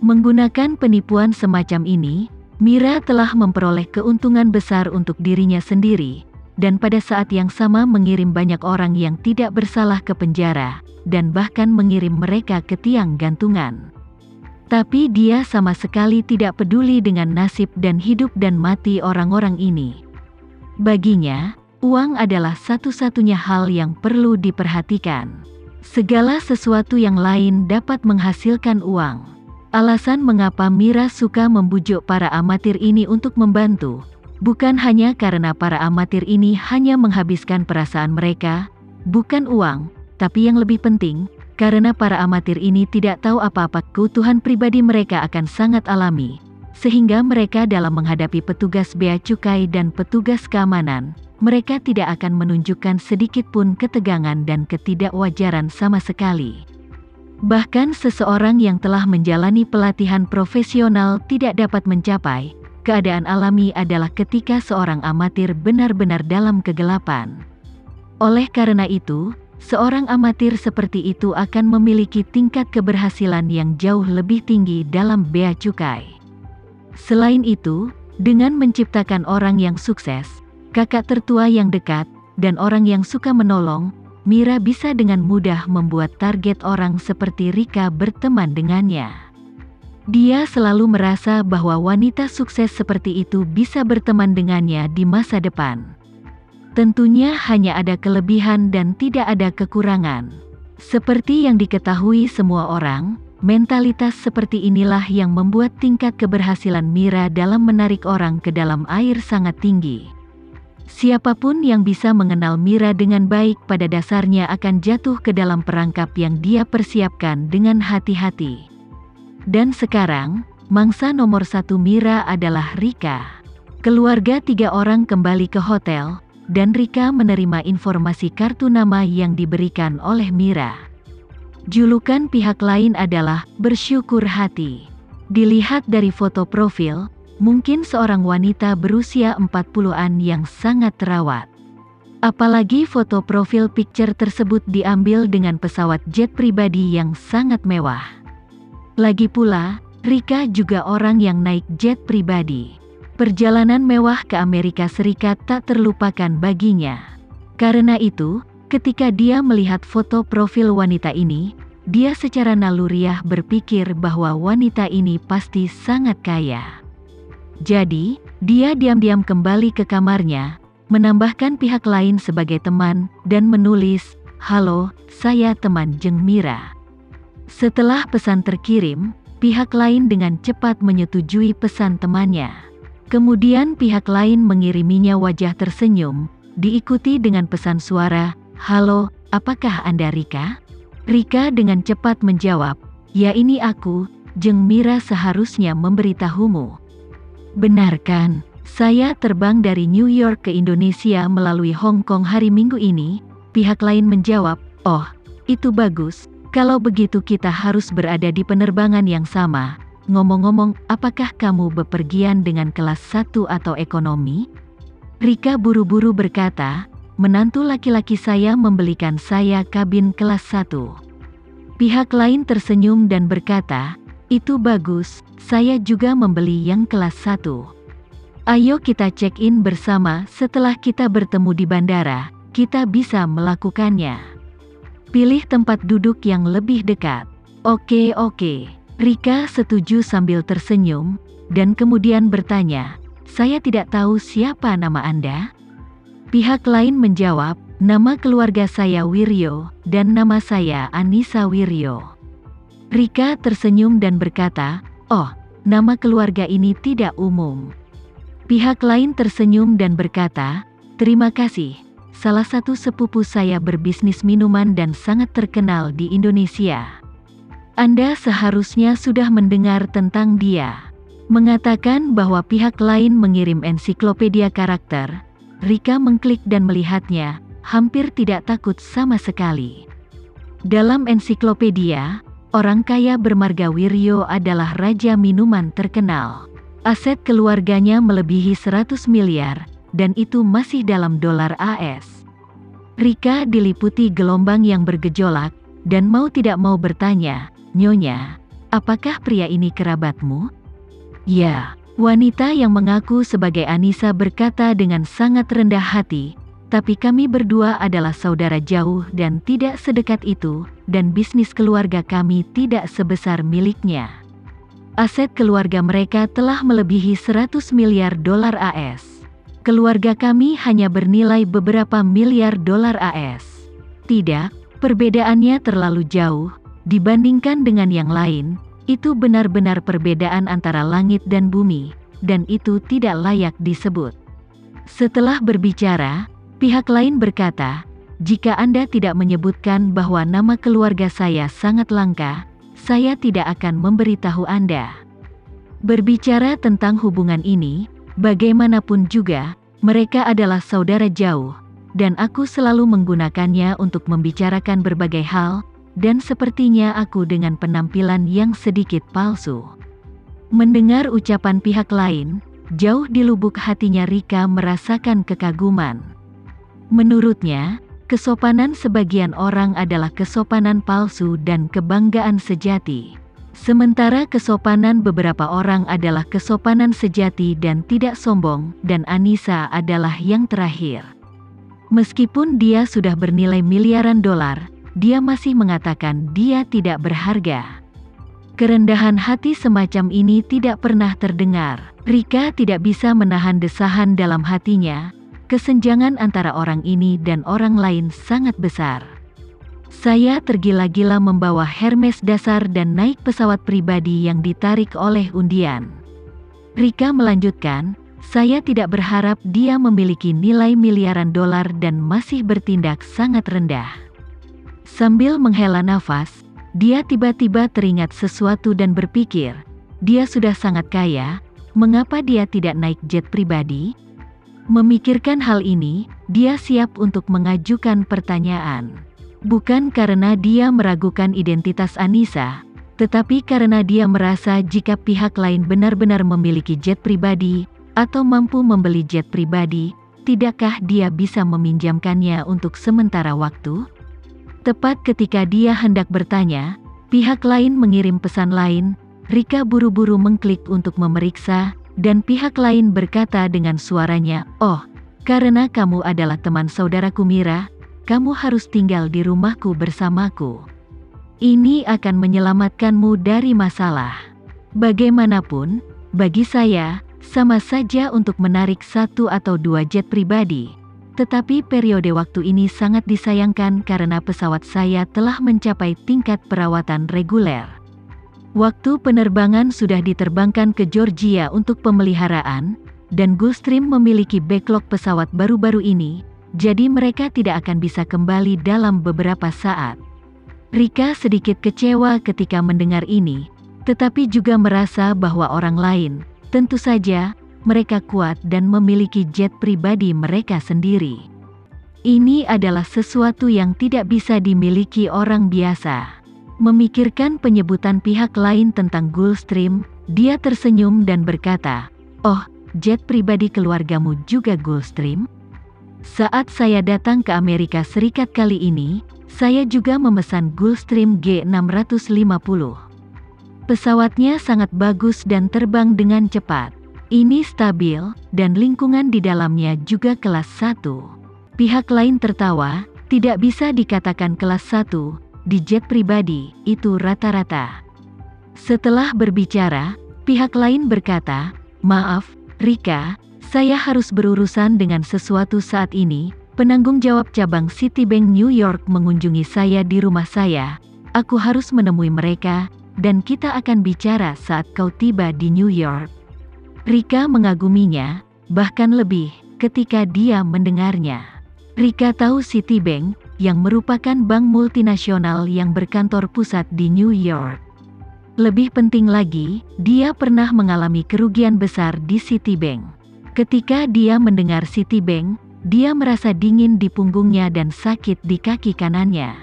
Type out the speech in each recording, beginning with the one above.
Menggunakan penipuan semacam ini, Mira telah memperoleh keuntungan besar untuk dirinya sendiri, dan pada saat yang sama mengirim banyak orang yang tidak bersalah ke penjara, dan bahkan mengirim mereka ke tiang gantungan. Tapi dia sama sekali tidak peduli dengan nasib dan hidup dan mati orang-orang ini. Baginya, uang adalah satu-satunya hal yang perlu diperhatikan. Segala sesuatu yang lain dapat menghasilkan uang. Alasan mengapa Mira suka membujuk para amatir ini untuk membantu, bukan hanya karena para amatir ini hanya menghabiskan perasaan mereka, bukan uang, tapi yang lebih penting, karena para amatir ini tidak tahu apa-apa kebutuhan pribadi mereka akan sangat alami, sehingga mereka dalam menghadapi petugas bea cukai dan petugas keamanan, mereka tidak akan menunjukkan sedikit pun ketegangan dan ketidakwajaran sama sekali. Bahkan seseorang yang telah menjalani pelatihan profesional tidak dapat mencapai keadaan alami adalah ketika seorang amatir benar-benar dalam kegelapan. Oleh karena itu, seorang amatir seperti itu akan memiliki tingkat keberhasilan yang jauh lebih tinggi dalam bea cukai. Selain itu, dengan menciptakan orang yang sukses, kakak tertua yang dekat, dan orang yang suka menolong, Mira bisa dengan mudah membuat target orang seperti Rika berteman dengannya. Dia selalu merasa bahwa wanita sukses seperti itu bisa berteman dengannya di masa depan. Tentunya hanya ada kelebihan dan tidak ada kekurangan. Seperti yang diketahui semua orang, mentalitas seperti inilah yang membuat tingkat keberhasilan Mira dalam menarik orang ke dalam air sangat tinggi. Siapapun yang bisa mengenal Mira dengan baik pada dasarnya akan jatuh ke dalam perangkap yang dia persiapkan dengan hati-hati. Dan sekarang, mangsa nomor 1 Mira adalah Rika. Keluarga 3 orang kembali ke hotel, dan Rika menerima informasi kartu nama yang diberikan oleh Mira. Julukan pihak lain adalah bersyukur hati. Dilihat dari foto profil, mungkin seorang wanita berusia 40-an yang sangat terawat. Apalagi foto profil picture tersebut diambil dengan pesawat jet pribadi yang sangat mewah. Lagi pula, Rika juga orang yang naik jet pribadi. Perjalanan mewah ke Amerika Serikat tak terlupakan baginya. Karena itu, ketika dia melihat foto profil wanita ini, dia secara naluriah berpikir bahwa wanita ini pasti sangat kaya. Jadi, dia diam-diam kembali ke kamarnya, menambahkan pihak lain sebagai teman, dan menulis, "Halo, saya teman Jeng Mira." Setelah pesan terkirim, pihak lain dengan cepat menyetujui pesan temannya. Kemudian pihak lain mengiriminya wajah tersenyum, diikuti dengan pesan suara, "Halo, apakah Anda Rika?" Rika dengan cepat menjawab, "Ya ini aku, Jeng Mira seharusnya memberitahumu." "Benar kan? Saya terbang dari New York ke Indonesia melalui Hong Kong hari Minggu ini." Pihak lain menjawab, "Oh, itu bagus. Kalau begitu kita harus berada di penerbangan yang sama. Ngomong-ngomong, apakah kamu bepergian dengan kelas 1 atau ekonomi?" Rika buru-buru berkata, "Menantu laki-laki saya membelikan saya kabin kelas 1. Pihak lain tersenyum dan berkata, "Itu bagus, saya juga membeli yang kelas 1. Ayo kita check-in bersama setelah kita bertemu di bandara, kita bisa melakukannya. Pilih tempat duduk yang lebih dekat." Oke. Rika setuju sambil tersenyum, dan kemudian bertanya, "Saya tidak tahu siapa nama Anda?" Pihak lain menjawab, "Nama keluarga saya Wiryo, dan nama saya Anissa Wiryo." Rika tersenyum dan berkata, "Oh, nama keluarga ini tidak umum." Pihak lain tersenyum dan berkata, "Terima kasih. Salah satu sepupu saya berbisnis minuman dan sangat terkenal di Indonesia. Anda seharusnya sudah mendengar tentang dia." Mengatakan bahwa pihak lain mengirim ensiklopedia karakter, Rika mengklik dan melihatnya, hampir tidak takut sama sekali. Dalam ensiklopedia, orang kaya bermarga Wiryo adalah raja minuman terkenal. Aset keluarganya melebihi 100 miliar, dan itu masih dalam dolar AS. Rika diliputi gelombang yang bergejolak, dan mau tidak mau bertanya, "Nyonya, apakah pria ini kerabatmu? Ya, wanita yang mengaku sebagai Anissa berkata dengan sangat rendah hati, tapi kami berdua adalah saudara jauh dan tidak sedekat itu, dan bisnis keluarga kami tidak sebesar miliknya. Aset keluarga mereka telah melebihi 100 miliar dolar AS. Keluarga kami hanya bernilai beberapa miliar dolar AS. Tidak, perbedaannya terlalu jauh, dibandingkan dengan yang lain, itu benar-benar perbedaan antara langit dan bumi, dan itu tidak layak disebut. Setelah berbicara, pihak lain berkata, jika Anda tidak menyebutkan bahwa nama keluarga saya sangat langka, saya tidak akan memberitahu Anda. Berbicara tentang hubungan ini, bagaimanapun juga, mereka adalah saudara jauh, dan aku selalu menggunakannya untuk membicarakan berbagai hal, dan sepertinya aku dengan penampilan yang sedikit palsu. Mendengar ucapan pihak lain, jauh di lubuk hatinya Rika merasakan kekaguman. Menurutnya, kesopanan sebagian orang adalah kesopanan palsu dan kebanggaan sejati. Sementara kesopanan beberapa orang adalah kesopanan sejati dan tidak sombong, dan Anissa adalah yang terakhir. Meskipun dia sudah bernilai miliaran dolar, dia masih mengatakan dia tidak berharga. Kerendahan hati semacam ini tidak pernah terdengar. Rika tidak bisa menahan desahan dalam hatinya. Kesenjangan antara orang ini dan orang lain sangat besar. Saya tergila-gila membawa Hermes dasar dan naik pesawat pribadi yang ditarik oleh undian. Rika melanjutkan, saya tidak berharap dia memiliki nilai miliaran dolar dan masih bertindak sangat rendah. Sambil menghela nafas, dia tiba-tiba teringat sesuatu dan berpikir, dia sudah sangat kaya, mengapa dia tidak naik jet pribadi? Memikirkan hal ini, dia siap untuk mengajukan pertanyaan. Bukan karena dia meragukan identitas Anissa, tetapi karena dia merasa jika pihak lain benar-benar memiliki jet pribadi, atau mampu membeli jet pribadi, tidakkah dia bisa meminjamkannya untuk sementara waktu? Tepat ketika dia hendak bertanya, pihak lain mengirim pesan lain. Rika buru-buru mengklik untuk memeriksa, dan pihak lain berkata dengan suaranya, "Oh, karena kamu adalah teman saudaraku Mira, kamu harus tinggal di rumahku bersamaku. Ini akan menyelamatkanmu dari masalah. Bagaimanapun, bagi saya, sama saja untuk menarik 1 atau 2 jet pribadi. Tetapi periode waktu ini sangat disayangkan karena pesawat saya telah mencapai tingkat perawatan reguler. Waktu penerbangan sudah diterbangkan ke Georgia untuk pemeliharaan, dan Gulfstream memiliki backlog pesawat baru-baru ini, jadi mereka tidak akan bisa kembali dalam beberapa saat." Rika sedikit kecewa ketika mendengar ini, tetapi juga merasa bahwa orang lain, tentu saja, mereka kuat dan memiliki jet pribadi mereka sendiri. Ini adalah sesuatu yang tidak bisa dimiliki orang biasa. Memikirkan penyebutan pihak lain tentang Gulfstream, dia tersenyum dan berkata, "Oh, jet pribadi keluargamu juga Gulfstream? Saat saya datang ke Amerika Serikat kali ini, saya juga memesan Gulfstream G650. Pesawatnya sangat bagus dan terbang dengan cepat. Ini stabil, dan lingkungan di dalamnya juga kelas 1. Pihak lain tertawa, tidak bisa dikatakan kelas 1, di jet pribadi, itu rata-rata. Setelah berbicara, pihak lain berkata, "Maaf, Rika, saya harus berurusan dengan sesuatu saat ini. Penanggung jawab cabang Citibank New York mengunjungi saya di rumah saya. Aku harus menemui mereka, dan kita akan bicara saat kau tiba di New York." Rika mengaguminya, bahkan lebih, ketika dia mendengarnya. Rika tahu Citibank, yang merupakan bank multinasional yang berkantor pusat di New York. Lebih penting lagi, dia pernah mengalami kerugian besar di Citibank. Ketika dia mendengar Citibank, dia merasa dingin di punggungnya dan sakit di kaki kanannya.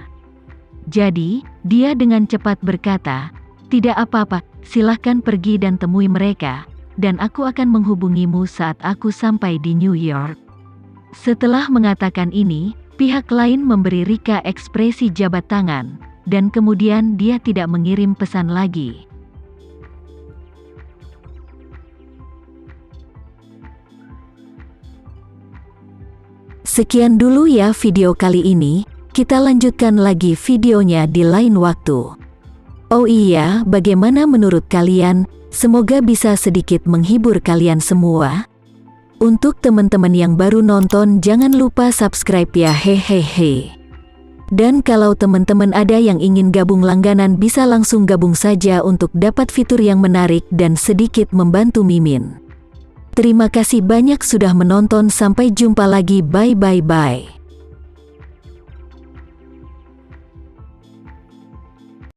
Jadi, dia dengan cepat berkata, "Tidak apa-apa, silahkan pergi dan temui mereka, dan aku akan menghubungimu saat aku sampai di New York." Setelah mengatakan ini, pihak lain memberi Rika ekspresi jabat tangan, dan kemudian dia tidak mengirim pesan lagi. Sekian dulu ya video kali ini, kita lanjutkan lagi videonya di lain waktu. Oh iya, bagaimana menurut kalian? Semoga bisa sedikit menghibur kalian semua. Untuk teman-teman yang baru nonton, jangan lupa subscribe ya, hehehe. Dan kalau teman-teman ada yang ingin gabung langganan, bisa langsung gabung saja untuk dapat fitur yang menarik dan sedikit membantu Mimin. Terima kasih banyak sudah menonton, sampai jumpa lagi, bye.